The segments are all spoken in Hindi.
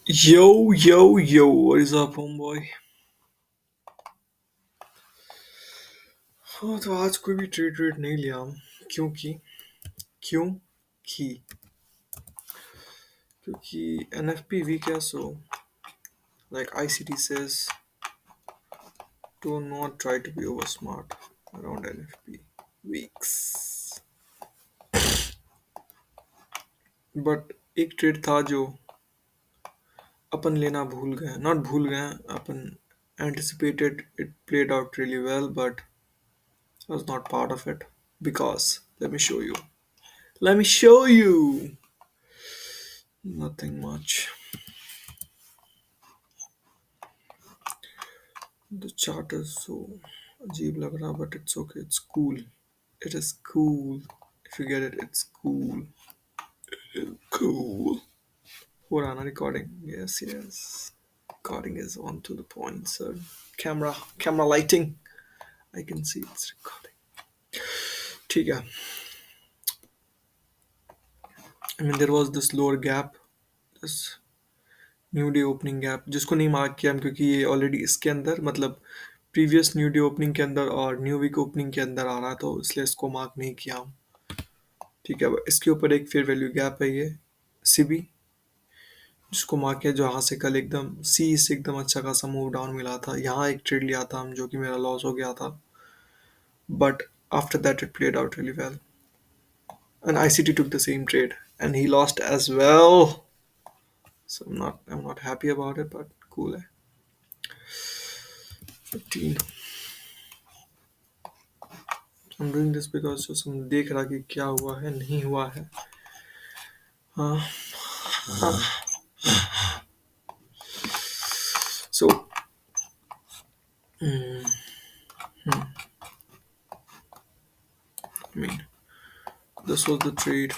Yo, yo, yo, what is up, homeboy? हाँ तो आज कोई भी ट्रेड रेट नहीं लिया हम क्योंकि क्यों की क्योंकि NFP वीक है सो like ICT says do not try to be over smart around NFP weeks. But एक ट्रेड था जो अपन लेना भूल गए, नॉट भूल गए, अपन anticipated it played out really well but was not part of it because let me show you. Let me show you. Nothing much. The chart is so अजीब लग रहा but it's okay. It's cool. It is cool. If you get it, it's cool. Cool. हो रहा ना recording? Yes, yes. Recording is on to the point, sir. Camera lighting. I can see it's recording. ठीक है. I mean there was this lower gap, this new day opening gap जिसको नहीं मार्क किया हम क्योंकि ये ऑलरेडी इसके अंदर मतलब प्रीवियस न्यू डे ओपनिंग के अंदर और न्यू वीक ओपनिंग के अंदर आ रहा है तो इसलिए इसको मार्क नहीं किया हम। ठीक है, इसके ऊपर एक फेयर वैल्यू गैप है ये सीबी जिसको मार्क किया, जो यहाँ से कल एकदम सी से एकदम अच्छा खासा मूव डाउन मिला था, यहाँ एक ट्रेड लिया था हम जो कि मेरा लॉस हो गया था but after that it played out really well and ICT took the same trade and he lost as well, so I'm not happy about it but cool है। 15 I'm doing this because जो हम देख रहा कि क्या हुआ है नहीं हुआ है। हाँ, so I mean this was the trade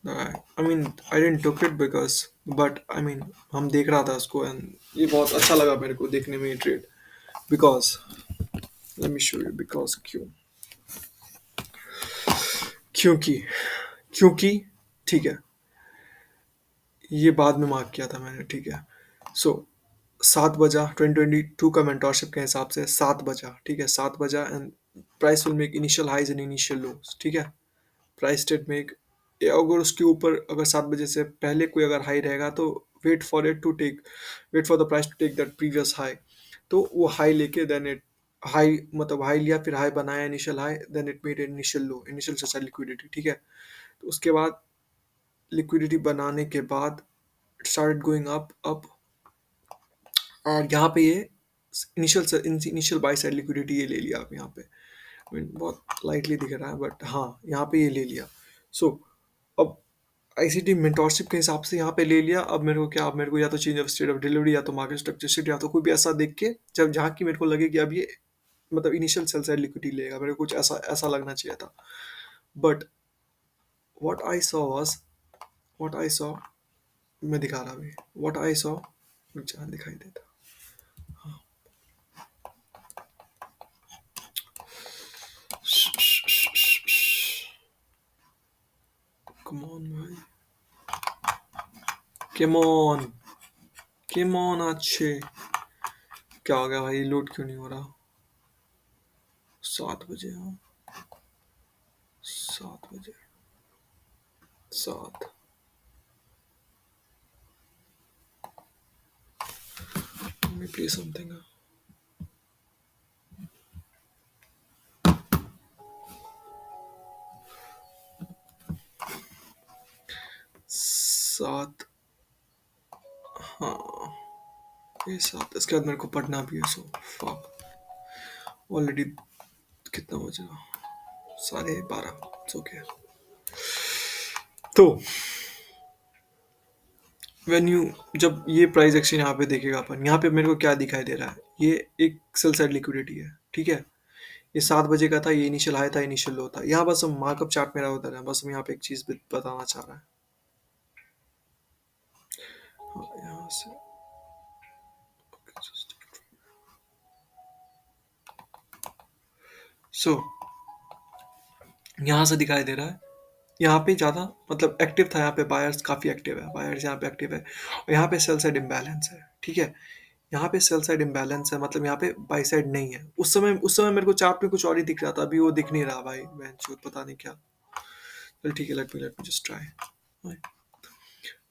that I mean I didn't took it because but I mean हम देख रहा था उसको and ये बहुत अच्छा लगा मेरे को देखने में ये trade because let me show you because क्यों क्योंकि क्योंकि ठीक है, ये बाद में मार्क किया था मैंने। ठीक है, सो 7 बजा 2022 का मेंटोरशिप के हिसाब से 7 बजा। ठीक है, 7 बजा and price will make initial highs and initial lows. ठीक है, प्राइस डेट मेक, अगर उसके ऊपर अगर 7 बजे से पहले कोई अगर हाई रहेगा तो wait for the price to take that previous high, तो वो हाई लेके देन इट हाई मतलब हाई लिया फिर हाई बनाया initial high then it made initial low, initial सचा लिक्विडिटी। ठीक है, तो उसके बाद लिक्विडिटी बनाने के बाद it started going up up और यहाँ पे ये इनिशियल बाई साइड लिक्विडिटी ये ले लिया आप यहाँ पे। I mean, बहुत लाइटली दिख रहा है बट हाँ यहाँ पे ये ले लिया। सो अब ICT मेंटोरशिप के हिसाब से यहाँ पे ले लिया। अब मेरे को क्या, अब मेरे को या तो change of state of delivery या तो मार्केट स्ट्रक्चर शिफ्ट या तो कोई भी ऐसा देख के जब जहाँ की मेरे को लगे कि अब ये मतलब इनिशियल सेल साइड लिक्विडिटी लेगा, मेरे को कुछ ऐसा ऐसा लगना चाहिए था but what I saw was what I saw मैं दिखा रहा अभी व्हाट आई सॉ जहाँ दिखाई देता। कम ऑन भाई, कम ऑन, कम ऑन अच्छे। क्या हो गया भाई, लोड क्यों नहीं हो रहा? 7 बजे, हाँ 7 बजे, 7, let me play something। 7, हाँ ये 7, इसके बाद मेरे को पढ़ना भी है सो फक ऑलरेडी। कितना बजेगा? 12:30, इट्स ओके। तो व्हेन यू जब ये प्राइस एक्शन यहाँ पे देखेगा अपन, यहाँ पे मेरे को क्या दिखाई दे रहा है, ये एक सेल साइड लिक्विडिटी है। ठीक है, ये 7 बजे का था, ये इनिशियल हाई था इनिशियल लो था। यहाँ बस हम मार्कअप चार्ट मेरा उधर है, बस हम यहाँ पे एक चीज बताना चाह रहा है। हाँ, यहाँ से सो यहाँ से दिखाई दे रहा है यहाँ पे ज़्यादा मतलब एक्टिव था, यहाँ पे बायर्स काफ़ी एक्टिव है, बायर्स यहाँ पे एक्टिव है, और यहाँ पे सेल साइड इम्बैलेंस है, ठीक है। यहाँ पे सेल साइड इम्बैलेंस है, मतलब यहाँ पे बाई साइड नहीं है। उस समय मेरे को चार्ट में कुछ और ही दिख रहा था, अभी वो दिख नहीं रहा भाई, मैं पता नहीं क्या। चल ठीक है, लेट मी जस्ट ट्राई।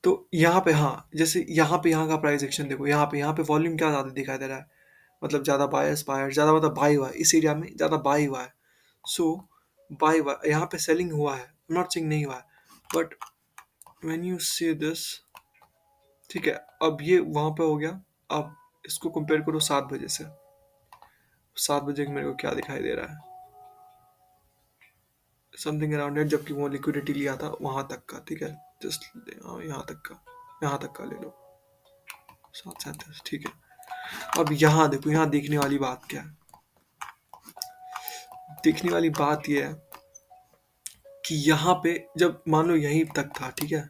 तो यहाँ पे हाँ, जैसे यहाँ पे यहाँ का प्राइस एक्शन देखो, यहाँ पे वॉल्यूम क्या ज़्यादा दिखाई दे रहा है, मतलब ज़्यादा बायर्स ज़्यादा, मतलब बाई हुआ है इस एरिया में, ज़्यादा बाई हुआ है। सो बाई हुआ यहाँ पे, सेलिंग हुआ है, नॉट सेइंग नहीं हुआ है, but when you see this, ठीक है, अब ये वहां पे हो गया। अब इसको कंपेयर करो 7 बजे से, 7 बजे मेरे को क्या दिखाई दे रहा है, समथिंग अराउंड इट, जबकि वो लिक्विडिटी लिया था वहां तक का, ठीक है, जस्ट यहाँ तक का, यहाँ तक का ले लो, 737, ठीक है। अब यहाँ देखो, यहाँ देखने वाली बात क्या है, देखने वाली बात ये है कि यहाँ पे जब मान लो यहीं तक था, ठीक है,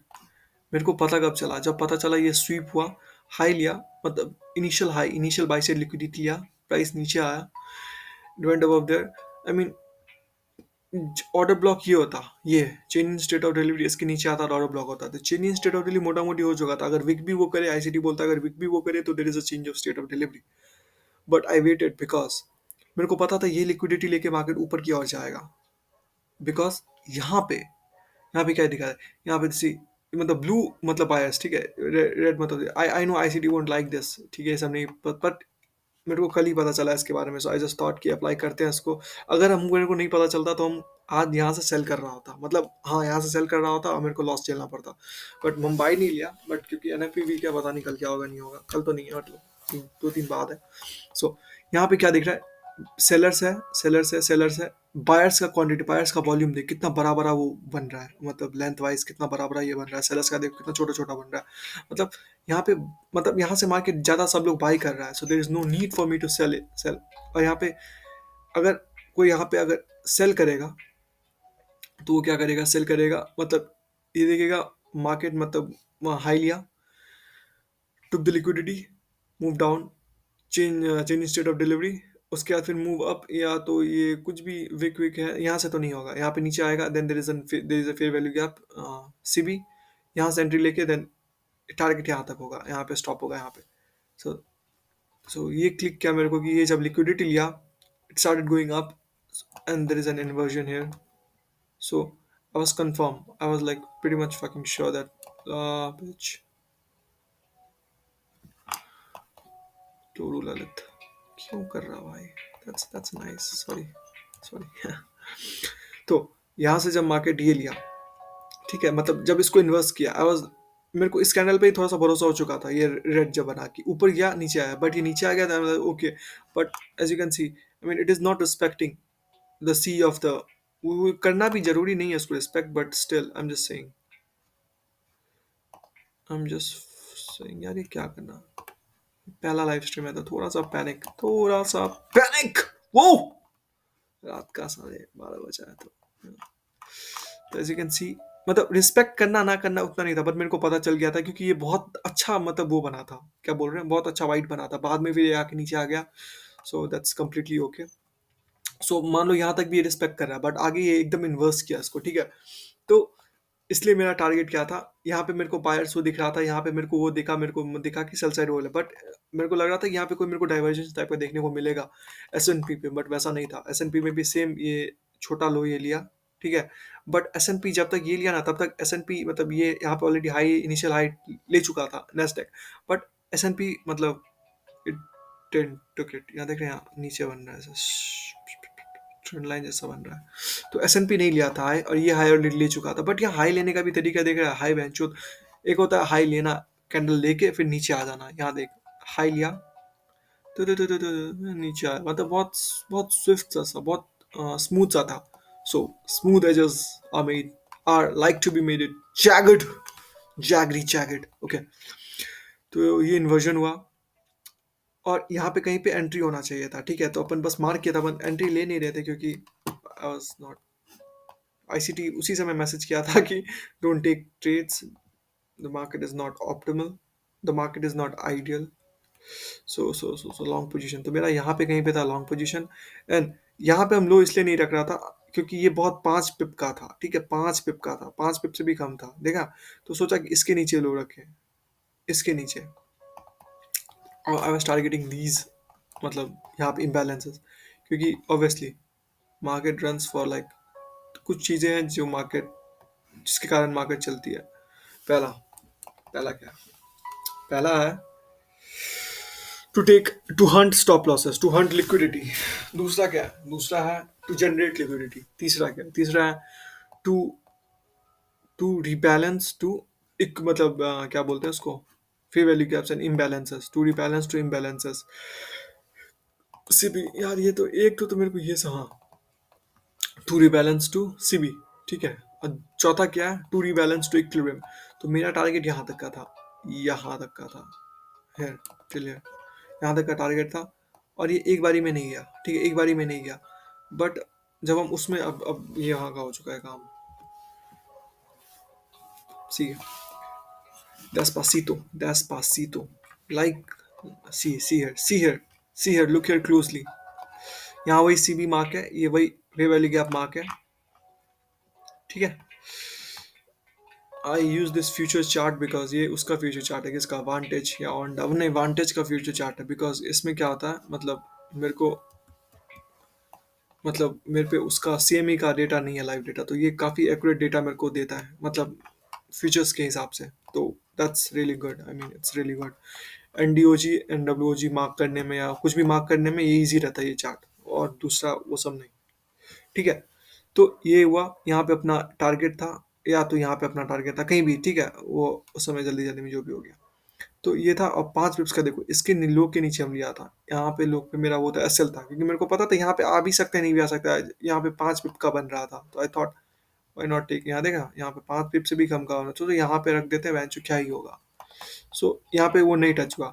मेरे को पता कब चला, जब पता चला ये स्वीप हुआ, हाई लिया, मतलब initial high, initial buy side liquidity लिया, प्राइस नीचे आया, went above there, I mean order block ये होता, ये chain in state of delivery, इसके नीचे आता और ऑर्डर ब्लॉक होता, तो chain in state of delivery मोटा मोटी हो चुका था। अगर विक भी वो करे, आईसीटी बोलता अगर विक भी वो करे तो there is a change of state of delivery, but I waited because मेरे को पता था ये लिक्विडिटी लेके मार्केट ऊपर की ओर जाएगा, बिकॉज यहाँ पे क्या दिखा है, यहाँ पे सी, मतलब ब्लू मतलब बायर्स, ठीक है, रेड मतलब, I know ICT won't like this, ठीक है, ये सब नहीं, बट मेरे को कल ही पता चला इसके बारे में, सो आई जस्ट थॉट कि अप्लाई करते हैं इसको। अगर हम मेरे को नहीं पता चलता तो हम आज यहाँ से सेल कर रहा होता, मतलब हाँ यहाँ से सेल कर रहा होता और मेरे को लॉस झेलना पड़ता, बट मुंबई नहीं लिया, बट क्योंकि एनएफपी भी क्या पता नहीं कल क्या होगा, नहीं होगा, कल तो नहीं है, मतलब 2-3 बाद है। सो यहाँ पे क्या दिख रहा है, सेलर्स है, बायर्स का क्वांटिटी, बायर्स का वॉल्यूम देख कितना बड़ा बड़ा वो बन रहा है, मतलब लेंथ वाइज कितना बड़ा बड़ा ये बन रहा है, सेलर्स का देखो कितना छोटा छोटा बन रहा है, मतलब यहाँ पे, मतलब यहाँ से मार्केट ज्यादा सब लोग बाई कर रहा है, so there is no need for me to sell. और यहाँ पे अगर कोई यहाँ पे अगर सेल करेगा तो वो क्या करेगा, सेल करेगा, मतलब ये देखेगा मार्केट, मतलब हाई लिया, took the liquidity, move down, change state of delivery, उसके बाद फिर मूव अप, या तो ये कुछ भी विक है, यहाँ से तो नहीं होगा, यहाँ पे नीचे आएगा, then there is a fair value gap, CB, यहाँ से एंट्री लेके देन टारगेट यहाँ तक होगा, यहाँ पे स्टॉप होगा यहाँ पे। सो सो ये क्लिक किया मेरे को कि ये जब लिक्विडिटी लिया, it started going up and there is an inversion here, so I was confirm, I was like pretty much fucking sure that bitch, टोरू ललित क्यों कर रहा भाई, दैट्स नाइस, सॉरी सॉरी। तो यहाँ से जब मार्केट ये लिया, ठीक है, मतलब जब इसको इन्वेस्ट किया, आई वाज, मेरे को इस कैंडल पे ही थोड़ा सा भरोसा हो चुका था, ये रेड जब बना कि ऊपर गया नीचे आया, बट ये नीचे आ गया था, okay, but as you can see, I mean it is not respecting the C of the, वो करना भी जरूरी नहीं है उसको respect, but still I am just saying यार, ये क्या करना, पहला लाइव स्ट्रीम है तो थोड़ा सा पैनिक, वो रात का 12:30 बजा है, तो एज यू कैन सी, मतलब रिस्पेक्ट करना ना करना उतना नहीं था, बट मेरे को पता चल गया था क्योंकि ये बहुत अच्छा, मतलब वो बना था, क्या बोल रहे हैं, बहुत अच्छा वाइट बना था, बाद में फिर ये आके नीचे आ गया, सो दैट्स कम्प्लीटली ओके। सो मान लो यहाँ तक भी ये रिस्पेक्ट कर रहा है, बट आगे ये एकदम इन्वर्स किया इसको, ठीक है, तो इसलिए मेरा टारगेट क्या था, यहाँ पे मेरे को बायर्स वो दिख रहा था, यहाँ पे मेरे को वो दिखा, मेरे को दिखा कि सेल साइड रोल है, बट मेरे को लग रहा था कि यहाँ पे कोई मेरे को डाइवर्जेंस टाइप का देखने को मिलेगा एसएनपी पे, बट वैसा नहीं था, एसएनपी में भी सेम ये छोटा लो ये लिया, ठीक है, बट एसएनपी जब तक ये लिया ना, तब तक एसएनपी, मतलब ये यहाँ पे ऑलरेडी हाई, इनिशियल हाई ले चुका था नेस्डेक, बट एसएनपी मतलब इट टेंड टुक इट, यहाँ देख रहे हैं, यहाँ नीचे बन रहा है, ट्रेंड लाइन जैसा बन रहा है, तो एसएनपी नहीं लिया था हाई, और ये हाई ऑलरेडी ले चुका था, बट यहाँ हाई लेने का भी तरीका देख रहा है, हाई बेंचो, एक होता है हाई लेना, कैंडल लेके फिर नीचे आ जाना, यहाँ देख हाई लिया, तो नीचे आया, मतलब बहुत बहुत स्विफ्ट सा, बहुत स्मूथ सा था, so smooth edges are made, are like to be made it jagged, jagged, okay, तो ये इन्वर्जन हुआ, और यहाँ पे कहीं पे एंट्री होना चाहिए था, ठीक है, तो अपन बस मार्क किया था, अपन एंट्री ले नहीं रहे थे क्योंकि आई वाज नॉट, आईसीटी उसी समय मैसेज किया था कि don't take trades, the market is not optimal, the market is not ideal, so long position, तो मेरा यहाँ पे कहीं पे था लॉन्ग पोजीशन, एंड यहाँ पे हम लो इसलिए नहीं रख रहा था क्योंकि ये बहुत 5 पिप का था, ठीक है, 5 पिप का था, 5 पिप से भी कम था, देखा। तो सोचा कि इसके नीचे लो रखे, इसके नीचे, और आई वाज टारगेटिंग दीज, मतलब यहाँ पे इम्बैलेंसेस, क्योंकि obviously market runs for like, कुछ चीज़ें हैं जो मार्केट, जिसके कारण मार्केट चलती है। पहला, पहला क्या है? पहला है to take, to hunt stop losses, to hunt liquidity. दूसरा क्या है? दूसरा है टू जनरेट लिक्विडिटी। तीसरा क्या है? तीसरा है टू टू रिबैलेंस, टू एक मतलब क्या बोलते हैं उसको, fair value gaps and imbalances, to rebalance to imbalances. CB यार, ये तो एक तो मेरे को ये हाँ, टू रिबैलेंस टू सीबी, ठीक है। और चौथा क्या है? To rebalance to equilibrium. तो मेरा टारगेट यहाँ तक का था, यहाँ तक का था, है क्लियर, यहाँ तक का टारगेट था। और ये एक बारी में नहीं गया, ठीक है, एक बारी में नहीं गया, बट जब हम उसमें, अब ये यहाँ का हो चुका है काम, सी Despacito, Despacito. Like, see here, see here, see here. Look here closely. यहाँ वही CB मार्क है, ये वही रे वैली गैप मार्क है, ठीक है। I use this future chart because ये उसका फ्यूचर चार्ट है, किसका? वांटेज या ऑन अब नहीं, वांटेज का फ्यूचर चार्ट है, बिकॉज इसमें क्या होता है, मतलब मेरे को, मतलब मेरे पे उसका CME का डेटा नहीं है, लाइव डेटा, तो ये काफ़ी एक्यूरेट डेटा मेरे को देता है, मतलब फीचर्स के हिसाब से। तो that's really good, I mean it's really good. NDOG NWOG mark करने में या कुछ भी मार्क करने में ये इजी रहता है ये चार्ट, और दूसरा वो सब नहीं, ठीक है। तो ये हुआ, यहाँ पे अपना टारगेट था, या तो यहाँ पे अपना टारगेट था कहीं भी, ठीक है, वो उस समय जल्दी जल्दी में जो भी हो गया। तो ये था। और 5 पिप्स का देखो, इसके लो के नीचे हम लिया था, यहाँ पे लो पे मेरा वो था SL था, क्योंकि मेरे को पता था यहाँ पे आ भी सकते हैं, नहीं भी आ सकता है, यहाँ पे 5 पिप का बन रहा था, तो I thought why not take. यहाँ देखा, यहाँ पे 5 पिप से भी कम का होना, तो यहाँ पे रख देते हैं, वैंचो क्या ही होगा। सो यहाँ पे वो नहीं टच हुआ,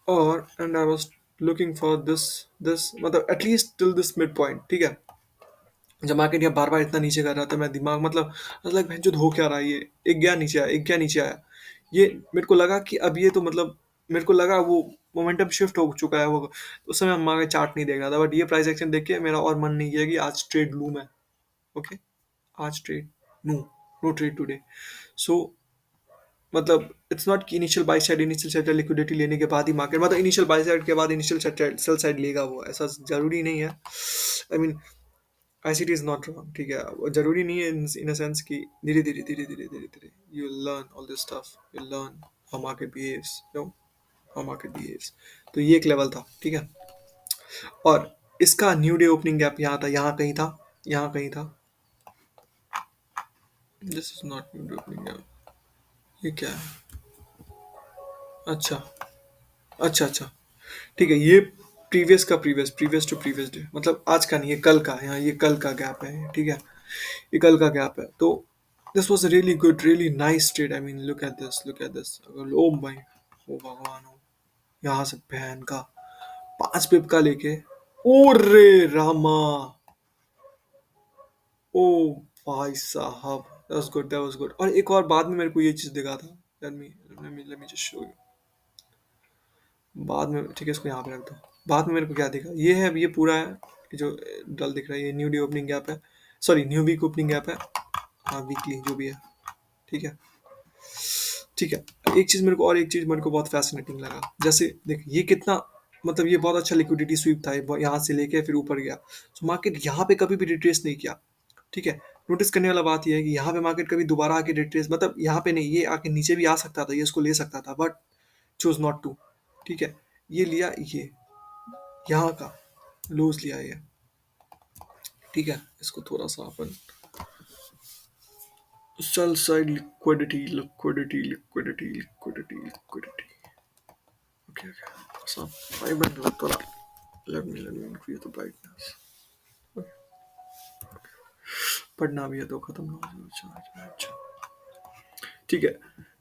और and I was looking for this मतलब at least till this mid point, ठीक है। जब मार्केट यहाँ बार बार इतना नीचे कर रहा था, मैं दिमाग मतलब लाइक भैंचोद हो क्या रहा है ये, एक गया नीचे आया, एक गया नीचे आया। ये मेरे को लगा कि अब ये तो मतलब, मेरे को लगा वो मोमेंटम शिफ्ट हो चुका है, वो उस समय मार्केट चार्ट नहीं देख रहा था, बट ये प्राइस एक्शन देख के मेरा और मन नहीं किया कि आज ट्रेड लूँ मैं। ओके, आज trade, no, no trade today. So मतलब इट्स नॉट कि initial buy side, initial settle liquidity लेने के बाद ही मार्केट, मतलब इनिशियल बाई साइड के बाद इनिशियल सेल साइड लेगा, वो ऐसा जरूरी नहीं है। I mean ICT is not wrong, ठीक है, वो जरूरी नहीं है इन अ सेंस कि धीरे धीरे धीरे धीरे धीरे धीरे you learn all this stuff, you learn how market behaves, no, how market behaves. तो ये एक लेवल था, ठीक है। और इसका न्यू डे ओपनिंग गैप यहाँ था, यहाँ कहीं था, यहाँ कहीं था। This is not new day opening gap, ये क्या है? अच्छा, अच्छा, अच्छा, ठीक है, ये प्रीवियस का previous, previous to previous day, मतलब आज का नहीं, ये कल का, यहाँ ये कल का गैप है, ठीक है, ये कल का गैप है। तो this was really good, really nice trade, I mean look at this, look at this, ओ भाई, ओ भगवान हो, यहाँ से बहन का 5 पिप का लेके, ओ रे रामा, ओ भाई साहब, that was good, that was good. और एक और बाद में मेरे को ये चीज दिखा था, late me just show you, बाद में, ठीक है, इसको यहाँ पे रख दो। बाद में मेरे को क्या दिखा, ये है, ये पूरा है, ये जो डल दिख रहा है, ये न्यू डे ओपनिंग गैप है, sorry new week opening gap है, हाँ वीकली जो भी है, ठीक है, ठीक है। एक चीज मेरे को, और एक चीज मेरे को बहुत फैसिनेटिंग लगा, जैसे देख ये कितना, मतलब ये बहुत अच्छा लिक्विडिटी स्वीप था, यहाँ से लेके फिर ऊपर गया, तो मार्केट यहाँ पे कभी भी रिट्रेस नहीं किया, ठीक है। नोटिस करने वाला बात यह है कि यहाँ पे मार्केट कभी दोबारा आके रिट्रेस, मतलब यहाँ पे नहीं, ये आके नीचे भी आ सकता था, ये इसको ले सकता था, बट चूज नॉट टू, ठीक है। ये लिया, ये यहाँ का लूज लिया ये, ठीक है। इसको थोड़ा सा अपन, sell side liquidity liquidity liquidity liquidity liquidity, okay okay, सब 5 मिनट लग थोड़ा, let me increase the brightness, पढ़ना भी है तो खत्म ना हो जाए, अच्छा अच्छा, ठीक है।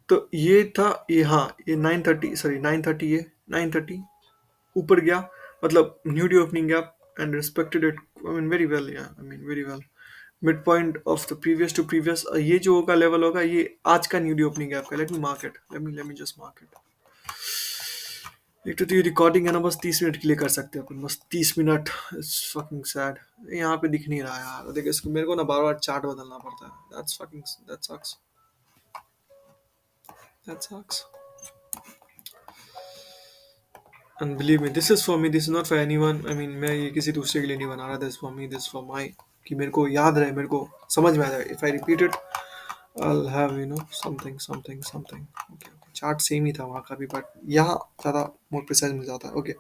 तो ये था, ये हाँ, ये 9:30, सॉरी 9:30, ये 9:30 ऊपर गया, मतलब new day opening gap and respected it, I mean very well, या I mean very well, mid point of the previous to previous, ये जो होगा लेवल होगा, ये आज का न्यू डे ओपनिंग गैप का, let me just mark it, एक तो ये रिकॉर्डिंग है ना, बस 30 मिनट के लिए कर सकते हैं अपन, बस 30 मिनट। It's fucking sad. यहाँ पे दिख नहीं रहा यार, देखो इसको, मेरे को ना बार बार चार्ट बदलना पड़ता है। That's fucking, that sucks, that sucks. And believe me, this is for me, this is not for anyone. I mean, मैं ये किसी दूसरे के लिए नहीं बना रहा, this for me, this for my, कि मेरे को याद रहे, मेरे को समझ में आ जाए। If I repeat it I'll have something something something. Okay, okay. Chart same ही था वहाँ का भी, बट यहाँ ज़्यादा मोर प्रिसाइज मिल जाता है। ओके,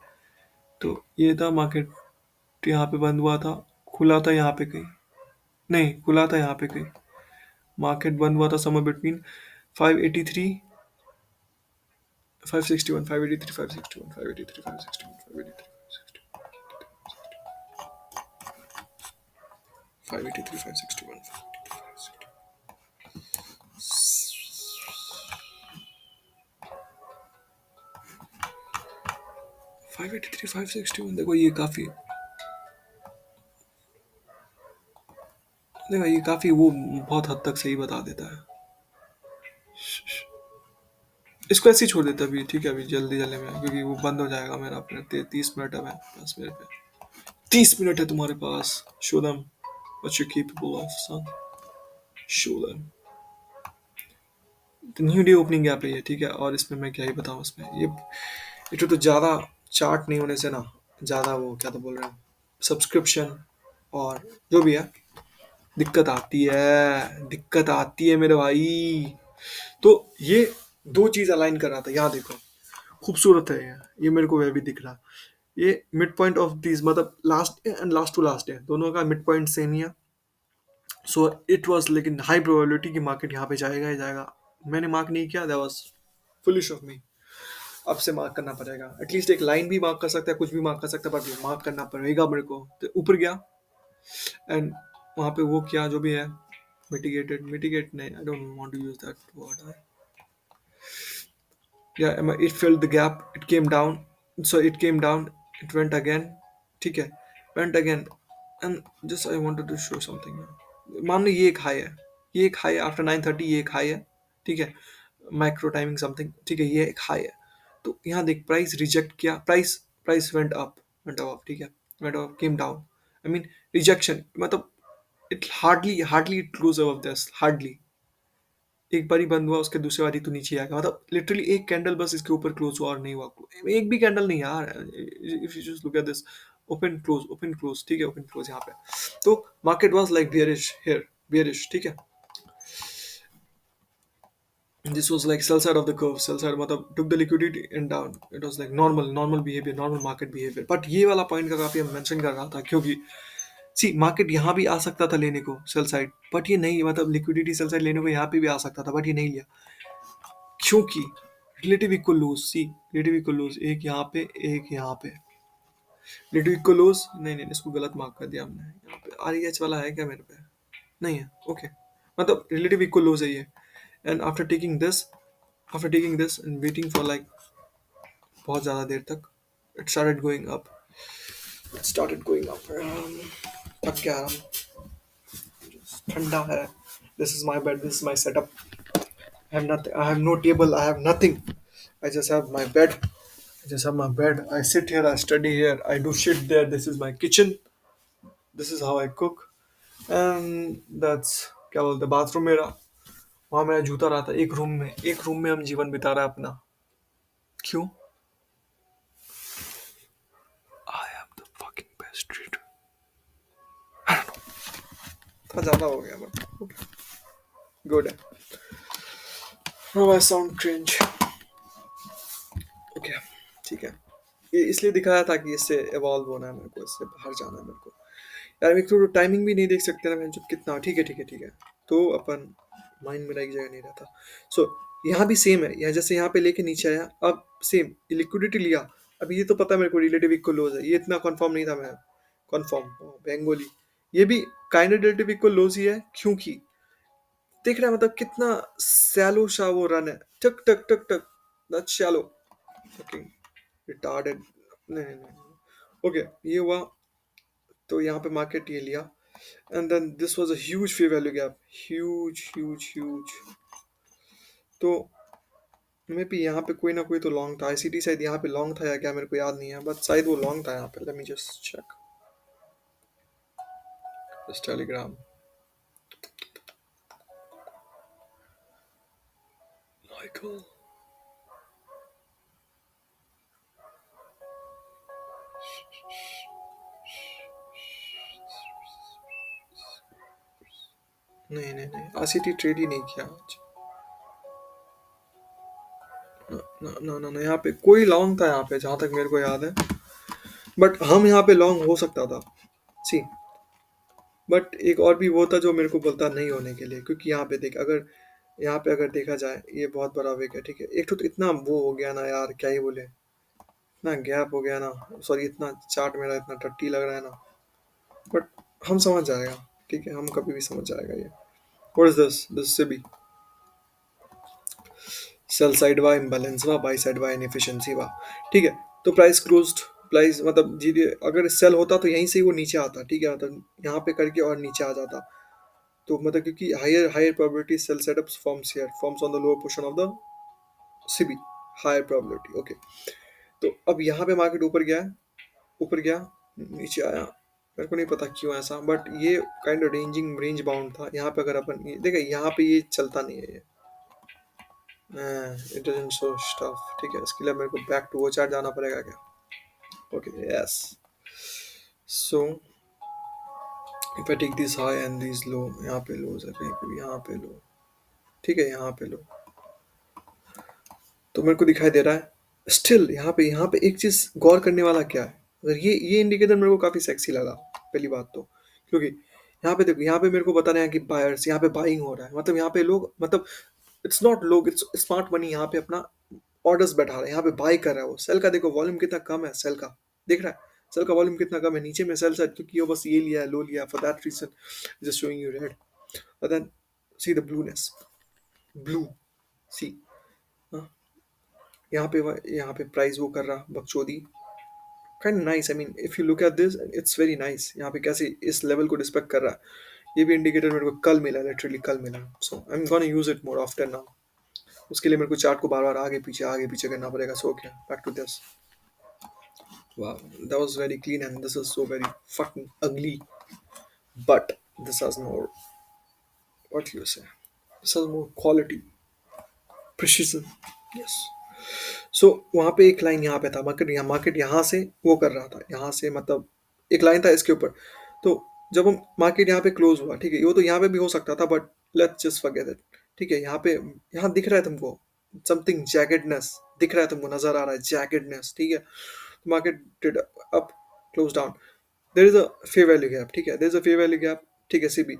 तो ये था मार्केट, यहाँ पे बंद हुआ था, खुला था यहाँ पे कहीं, नहीं खुला था यहाँ पे कहीं, मार्केट बंद हुआ था समर बिटवीन 583, 561, 583, 561, 583, 561, 583, 583, 561, 583, 561। देखो ये काफ़ी, देखो ये काफ़ी वो बहुत हद तक सही बता देता है। इसको ऐसे ही छोड़ देते अभी, ठीक है, अभी जल्दी जल्दी में, क्योंकि वो बंद हो जाएगा मेरा अपने 30 मिनट है मेरे पास, मेरे पे 30 मिनट है तुम्हारे पास। Show them what you capable of son, show them. तो न्यू डे ओपनिंग गैप है ये, ठीक है, और इसमें मैं क्या ही बताऊँ, इसमें ये तो ज़्यादा चार्ट नहीं होने से ना, ज़्यादा वो क्या तो बोल रहे हैं, सब्सक्रिप्शन और जो भी है, दिक्कत आती है, दिक्कत आती है मेरे भाई। तो ये दो चीज़ अलाइन कर रहा था, यहाँ देखो, खूबसूरत है ये मेरे को वह भी दिख रहा। ये मिड पॉइंट ऑफ दिस, मतलब last and last to last है, दोनों का मिड पॉइंट सेम ही है। सो इट वाज लेकिन हाई प्रोबेबिलिटी कि मार्केट यहाँ पे जाएगा ही जाएगा। मैंने मार्क नहीं किया, that was foolish of me. अब से मार्क करना पड़ेगा, एटलीस्ट एक लाइन भी मार्क कर सकता है, कुछ भी मार्क कर सकता है, बट मार्क करना पड़ेगा मेरे को। तो ऊपर गया एंड वहाँ पे वो किया जो भी है, मिटिगेटेड, मिटिगेट नहीं, I don't want to use that word. Yeah, it filled the gap, it came down, so it came down, it went again, ठीक है, went again, and just I wanted to show something। मान लो ये एक हाई है, ये एक हाई है आफ्टर 9:30, ये एक हाई है, ठीक है, माइक्रो टाइमिंग समथिंग, ठीक है, ये एक हाई है। तो यहाँ देख, प्राइस रिजेक्ट किया, प्राइस प्राइस वेंट अप, ठीक है, went up, came down, I mean rejection, मतलब it hardly hardly it close above this, hardly. एक बारी बंद हुआ, उसके दूसरी बारी तो नीचे आएगा, मतलब लिटरली एक कैंडल बस इसके ऊपर क्लोज हुआ और नहीं हुआ, एक भी कैंडल नहीं यार। If you just look at this, open close, ठीक है, ओपन क्लोज यहाँ पे। तो market was like bearish here, bearish, ठीक है, this was like sell side of the curve, sell side मतलब took the liquidity and down, it was like normal behavior, normal market behavior। But ये वाला पॉइंट का काफी मेंशन कर रहा था, क्योंकि सी मार्केट यहाँ भी आ सकता था लेने को सेल साइड, बट ये नहीं, मतलब लिक्विडिटी सेल साइड लेने को यहाँ पे भी आ सकता था, बट ये नहीं लिया, क्योंकि रिलेटिव इक्वल लूज, सी रिलेटिव इक्वल लूज, एक यहाँ पे एक यहाँ पे, रिलेटिव इक्वल लूज, नहीं नहीं इसको गलत मार्क कर दिया हमने, यहाँ पे आर एच वाला है क्या मेरे पे, नहीं है, ओके, मतलब रिलेटिव इक्वल लूज है ये। And after taking this and waiting for like बहुत ज़्यादा देर तक, it started going up, it started going up. थक गया आराम, ठंडा है, this is my bed, this is my setup, I have nothing. I have no table. I have nothing. I just have my bed. I just have my bed. I sit here. I study here. I do shit there. This is my kitchen. This is how I cook. And that's क्या बोलते, बाथरूम मेरा, वहाँ मेरा जूता रहा था, एक रूम में हम जीवन बिता रहा है अपना। क्यों? I am the fucking best treat। थोड़ा ज़्यादा हो गया बट गुड है। Now I sound cringe। Okay, ठीक है, ये इसलिए दिखाया था कि इससे इवॉल्व होना है मेरे को, इससे बाहर जाना है मेरे को। यार एक तो टाइमिंग भी नहीं देख सकते ना, मैं जो कितना, ठीक है ठीक है ठीक है, तो अपन माइंड मेरा एक जगह नहीं रहता। सो यहाँ भी सेम है, यहाँ जैसे यहाँ पे लेके नीचे आया, अब सेम लिक्विडिटी लिया। अब ये तो पता है मेरे को रिलेटिव इक्वल लोज है, ये इतना कंफर्म नहीं था मैं, कंफर्म बेंगोली, ये भी काइंड रिलेटिव इक्वल लोज ही है, क्योंकि देख रहा है मतलब कितना सैलो सा वो रन है, टक टक टक टक, दैट्स शैलो, fucking retarded। नहीं नहीं नहीं, ओके, ये हुआ, तो यहाँ पे मार्केट ये लिया, and then this was a huge fair value gap, huge huge huge. तो मे भी यहाँ पे कोई ना कोई तो लॉन्ग था, आईसीटी शायद यहाँ पे लॉन्ग था या क्या, मेरे को याद नहीं है, बट शायद वो लॉन्ग था यहाँ पे। Let me just check this Telegram. Michael, नहीं नहीं नहीं, आईसीटी ट्रेड ही नहीं किया आज। ना ना ना ना, यहाँ पे कोई लॉन्ग था यहाँ पे जहां तक मेरे को याद है, बट हम यहाँ पे लॉन्ग हो सकता था। सी, बट एक और भी वो था जो मेरे को बोलता नहीं होने के लिए, क्योंकि यहाँ पे देख, अगर यहाँ पे अगर देखा जाए ये बहुत बड़ा विक है, ठीक है। एक तो इतना वो हो गया ना यार, क्या ही बोले, इतना गैप हो गया ना, सॉरी, इतना चार्ट मेरा इतना टट्टी लग रहा है ना, बट हम समझ जाएगा, ठीक है, हम कभी भी समझ जाएगा ये। व्हाट इज दिस से भी सेल साइड वाई इम्बैलेंस वा, बाई साइड वाई इनएफिशिएंसी वा, ठीक है। तो प्राइस क्लोज्ड, प्राइस मतलब जी, अगर सेल होता तो यहीं से ही वो नीचे आता, ठीक है, मतलब यहाँ पे करके और नीचे आ जाता। तो मतलब क्योंकि higher higher probability sell setups forms here, forms on the lower portion of the CB, higher probability, okay. तो अब यहाँ पे मार्केट ऊपर गया है, ऊपर गया, नीचे आया, मेरे को नहीं पता क्यों ऐसा, बट ये kind of ranging range bound था। यहाँ पे अगर अपन देखे, यहाँ पे ये चलता नहीं है ये, इट डजंट शो स्टफ, ठीक है। इसके लिए मेरे को बैक टू वो चार्ट जाना पड़ेगा क्या? Okay, yes. So if I take this high and this low, यहाँ पे लो है कहीं पे भी, यहाँ पे लो, ठीक है, यहाँ पे लो, तो मेरे को दिखाई दे रहा है स्टिल यहाँ पे एक चीज गौर करने वाला क्या है, अगर ये इंडिकेटर मेरे को काफी सेक्सी लगा, पहली बात तो, क्योंकि यहाँ पे देखो, यहाँ पे मेरे को बता रहे हैं कि बायर्स यहाँ पे बाइंग हो रहा है, मतलब यहाँ पे लोग, मतलब इट्स नॉट लोग, इट्स स्मार्ट मनी यहाँ पे अपना ऑर्डर्स बैठा रहा है, यहाँ पे बाय कर रहा है वो। सेल का देखो वॉल्यूम कितना कम है, सेल का देख रहा है, सेल का वॉल्यूम कितना कम है, नीचे में सेल साइड, क्योंकि वो बस ये लिया है, लो लिया, for that reason just showing you red. But then see the blueness, blue, see, यहाँ पे प्राइस वो कर रहा बकचोदी, kind nice, I mean if you look at this it's very nice, यहाँ पे कैसे इस लेवल को रिस्पेक्ट कर रहा है। ये भी इंडिकेटर मेरे को कल मिला, लिटरली कल मिला, so I am gonna use it more often now. उसके लिए मेरे को चार्ट को बार बार आगे पीछे करना पड़ेगा। So okay, back to this, wow, that was very clean and this is so very fucking ugly, but this has more, what you say, this has more quality, precision, yes. सो वहाँ पे एक लाइन यहाँ पे था, मार्केट यहाँ से वो कर रहा था, यहाँ से मतलब एक लाइन था इसके ऊपर। तो जब हम मार्केट यहाँ पे क्लोज हुआ, ठीक है, वो तो यहाँ पे भी हो सकता था, but let's just forget it, ठीक है। यहाँ पे, यहाँ दिख रहा है तुमको समथिंग जैकेडनेस, दिख रहा है तुमको, नजर आ रहा है जैकेडनेस, ठीक है। Market did up, close down, there is a fair value gap, ठीक है, there is a fair value gap, ठीक है, सीबी।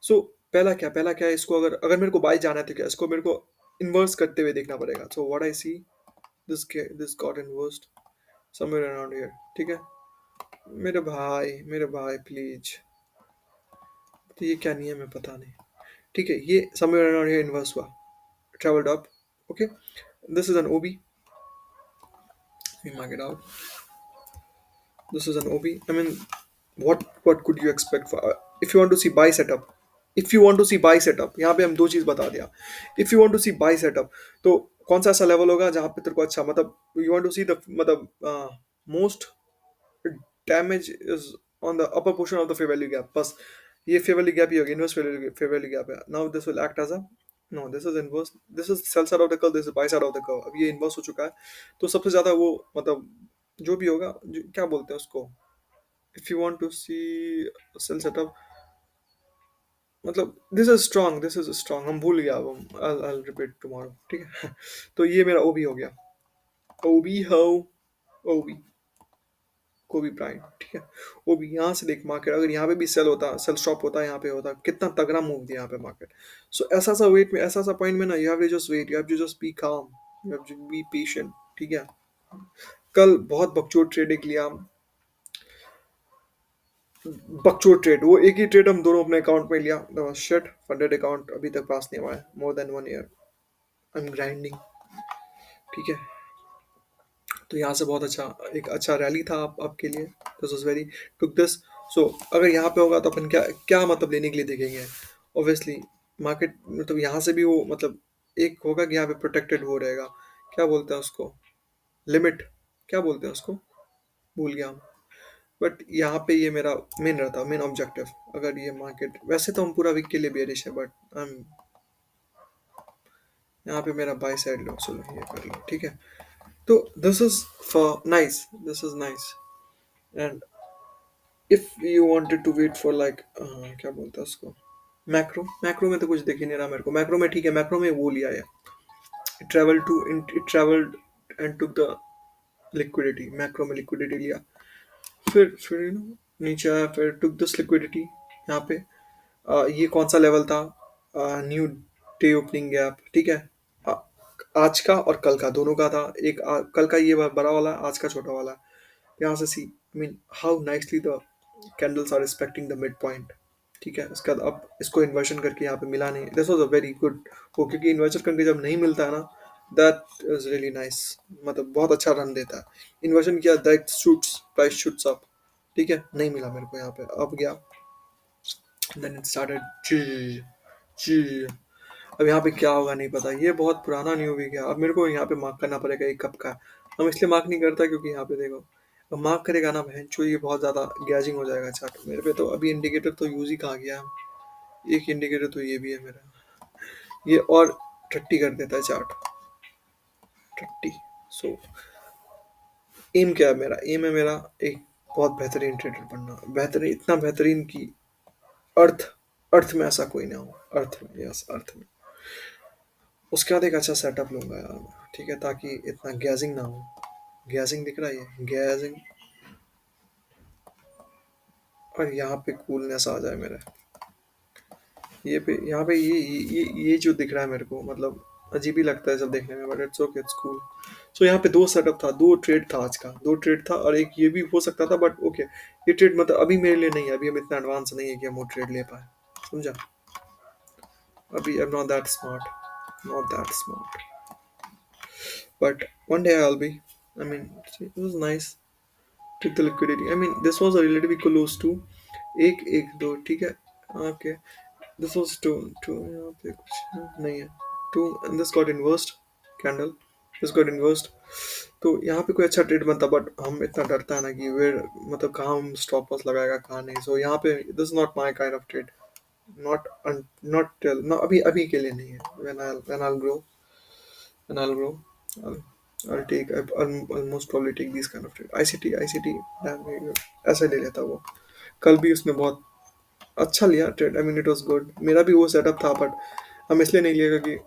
सो पहला क्या है, इसको अगर अगर मेरे को बाय जाना है तो क्या, इसको मेरे को इन्वर्स करते हुए देखना पड़ेगा। So what I see, this got inversed somewhere around here, ठीक है। मेरे भाई प्लीज, तो ये क्या नियम है पता नहीं, ठीक है, ये समवेयर अराउंड हियर इन्वर्स हुआ, travelled up, okay. This is an OB, we mark it out, this is an OB. I mean, what could you expect for if you want to see buy setup, if you want to see buy setup, यहाँ पे हम दो चीज बता दिया। if you want to see buy setup, तो कौन सा ऐसा लेवल होगा जहाँ पे तेरे को अच्छा, मतलब you want to see the मतलब most damage is on the upper portion of the fair value gap, बस ये fair value gap ही होगी, inverse fair value gap है। now this will act as a, no, this is inverse, this is sell side of the curve, this is buy side of the curve, अब ये inverse हो चुका है। तो सबसे ज्यादा वो मतलब जो भी होगा, क्या बोलते हैं उसको, if you want to see cell setup, मतलब this is strong, हम भूल गया, अब I'll repeat tomorrow, ठीक है। तो ये मेरा ओबी हो गया, ओबी हो, ओबी कोबी प्राइम, ठीक है। ओबी यहाँ से देख, मार्केट अगर यहाँ पे भी सेल होता, सेल स्टॉप होता, यहाँ पे होता, कितना तगड़ा मूव दिया यहाँ पे मार्केट। सो ऐसा सा वेट में, ऐसा सा पॉइंट में ना, you have to just wait, you have to just be calm, you have to be patient, ठीक है। कल बहुत बकचोद ट्रेडिंग लिया, बकचोद ट्रेड, वो एक ही ट्रेड हम दोनों अपने अकाउंट में लिया, शिट, फंडेड अकाउंट अभी तक पास नहीं हुआ है, more than 1 year I am grinding, ठीक है। तो यहाँ से बहुत अच्छा, एक अच्छा रैली था आपके लिए, this was very took this. So अगर यहाँ पे होगा तो अपन क्या क्या मतलब लेने के लिए देखेंगे, ऑब्वियसली मार्केट मतलब यहाँ से भी वो मतलब एक होगा कि यहाँ पे प्रोटेक्टेड वो रहेगा, क्या बोलते हैं उसको, लिमिट, क्या बोलते हैं उसको, भूल गया हूँ। बट यहाँ पे ये मेरा मेन रहता, मेन ऑब्जेक्टिव। अगर ये मार्केट, वैसे तो हम पूरा वीक के लिए बेरिश है, बट यहाँ पे मेरा बाई साइड लो, चलो ये कर लो, ठीक है। तो this is for nice, this is nice. And if you wanted to wait for like, क्या बोलते हैं उसको, मैक्रो, मैक्रो में तो कुछ दिख ही नहीं रहा मेरे को। मैक्रो में ठीक है, मैक्रो में वो लिया है, it travelled and took the liquidity, macro में लिक्विडिटी लिया। फिर नीचे आया, फिर टुक दिस लिक्विडिटी यहाँ पे। ये कौन सा लेवल था, न्यू डे ओपनिंग गैप, ठीक है। आ, आज का और कल का दोनों का था। एक कल का ये बड़ा वाला, आज का छोटा वाला। यहाँ से see, I mean how nicely the candles are respecting the mid point, ठीक है। उसके बाद अब इसको इन्वर्जन करके यहाँ पे मिला नहीं, this was a very good वो, क्योंकि इन्वर्जन करके जब नहीं मिलता है ना, दैट इज रियली नाइस, मतलब बहुत अच्छा रन देता है। इन्वर्जन किया, that shoots, price shoots up, ठीक है। नहीं मिला मेरे को यहाँ पे, अब गया, देन इट स्टार्टेड, अब यहाँ पे क्या होगा नहीं पता, ये बहुत पुराना न्यू वीक है। अब मेरे को यहाँ पे मार्क करना पड़ेगा एक कप का। हम इसलिए मार्क नहीं करता क्योंकि यहाँ पे देखो, अब मार्क करेगा ना बहन चो, ये बहुत ज्यादा गैजिंग हो जाएगा चार्ट मेरे पे। तो अभी इंडिकेटर तो यूज ही कहाँ गया, एक इंडिकेटर तो ये भी है मेरा, ये और 30 कर देता है चार्ट, 30। सो एम क्या है मेरा, एम है मेरा एक बहुत बेहतरीन ट्रेडर बनना, बेहतरीन, इतना बेहतरीन कि अर्थ, अर्थ में ऐसा कोई ना हो, अर्थ में, यस अर्थ में। उसके बाद एक अच्छा सेटअप लूंगा यार मैं, ठीक है, ताकि इतना गैजिंग ना हो। गैजिंग दिख रहा है, ये गैजिंग, और यहाँ पे कूलनेस आ जाए मेरे, ये पे यहाँ पे ये जो दिख रहा है मेरे को, मतलब अजीब ही लगता है सब देखने में, but it's okay, it's cool. So यहाँ पे दो सेटअप था, दो ट्रेड था आज का, दो ट्रेड था, और एक ये भी हो सकता था, बट ओके। ये ट्रेड मतलब अभी मेरे लिए नहीं है, अभी हम इतना एडवांस नहीं है कि हम वो ट्रेड ले पाए, समझा। अभी I am not that smart, not that smart, but one day I'll be, I mean it was nice, took the liquidity, I mean this was a relatively close to एक एक दो, ठीक है, okay. This was two two, यहाँ पे कुछ नहीं है, two, and this got inversed candle, this got inversed. तो यहाँ पे कोई अच्छा ट्रेड बनता, बट हम इतना डरता है ना कि वेयर, मतलब कहाँ हम स्टॉप लॉस लगाएगा कहाँ नहीं। सो यहाँ पे this not my kind of trade, not not tell, no, अभी अभी के लिए नहीं है। When I'll grow, and I'll grow, I'll, I'll take, I'll almost probably take these kind of trade। ICT damn very good, ऐसे ले लेता वो। कल भी उसने बहुत अच्छा लिया trade, I mean it was good. मेरा भी वो सेटअप था, बट हम इसलिए नहीं लिया क्योंकि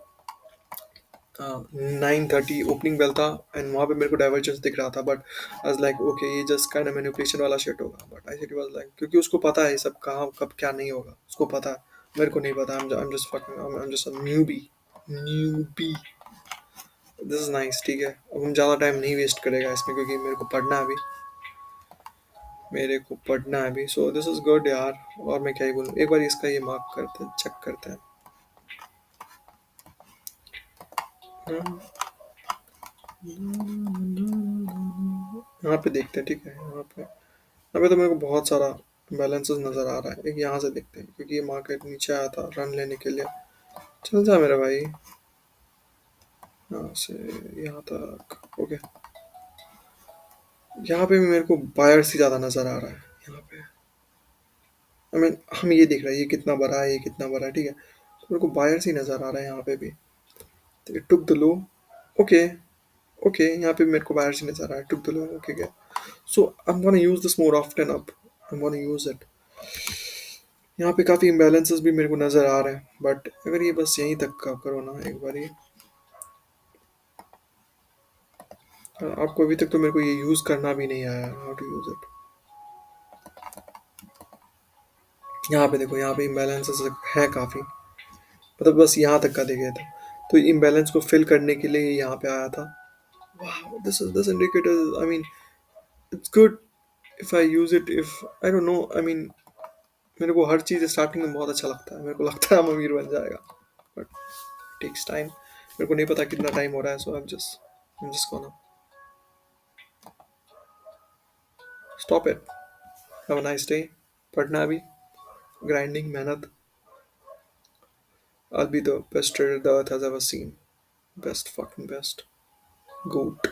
9:30 ओपनिंग बेल था, एंड वहाँ पे मेरे को डाइवर्जेंस दिख रहा था, but I was like okay, ये जस्ट काइंड ऑफ मैनिपुलेशन वाला शिट होगा। बट ICT वाज लाइक, क्योंकि उसको पता है ये सब कहाँ कब क्या नहीं होगा, उसको पता है, मेरे को नहीं पता। I'm just fucking, I'm just a newbie। This is nice, ठीक है। अब हम ज़्यादा टाइम नहीं वेस्ट करेगा इसमें, क्योंकि मेरे को पढ़ना है अभी, मेरे को पढ़ना है अभी। सो दिस इज गुड यार, और मैं क्या ही बोलूँ, एक बार इसका ये मार्क करते हैं, चेक करते हैं। हम्म, यहाँ पे देखते हैं, ठीक है। यहाँ पे तो मेरे को बहुत सारा बैलेंसेस नज़र आ रहा है। एक यहाँ से देखते हैं, क्योंकि ये मार्केट नीचे आया था रन लेने के लिए। चल जा मेरा भाई, यहाँ से यहाँ तक, ओके। यहाँ पे भी मेरे को बायर्स ही ज़्यादा नज़र आ रहा है यहाँ पे। आई मीन हम ये देख रहे हैं ये कितना बड़ा है, ये कितना बड़ा है, ठीक है। तो मेरे को बायर्स ही नज़र आ रहा है यहाँ पे भी। तो it took the low, okay, okay. यहाँ पे मेरे को बायर्स ही नज़र आ रहा है, टुक द लो, ओके गया। So I am gonna use this more often up, I am gonna use it. यहाँ पे काफ़ी इम्बैलेंसेस भी मेरे को नज़र आ रहे हैं, बट अगर ये बस यहीं तक का करो ना एक बार, ये आपको अभी तक तो मेरे को ये यूज़ करना भी नहीं आया, हाउ टू यूज़ इट। यहाँ पे देखो, यहाँ पे इम्बैलेंसेस है काफ़ी, मतलब बस यहाँ तक का देखे था। तो इम्बैलेंस को फिल करने के लिए ये यहाँ पे आया था। वाह, this indicator, I mean it's good if I use it, if I don't know, I mean मेरे को हर चीज़ स्टार्टिंग में बहुत अच्छा लगता है, मेरे को लगता है हम अमीर बन जाएगा, बट टेक्स टाइम। मेरे को नहीं पता कितना टाइम हो रहा है, so I am just gonna stop it. Have a nice day. पढ़ना अभी, ग्राइंडिंग, मेहनत। I'll be the best trader the earth has ever seen, best fucking best। Goat.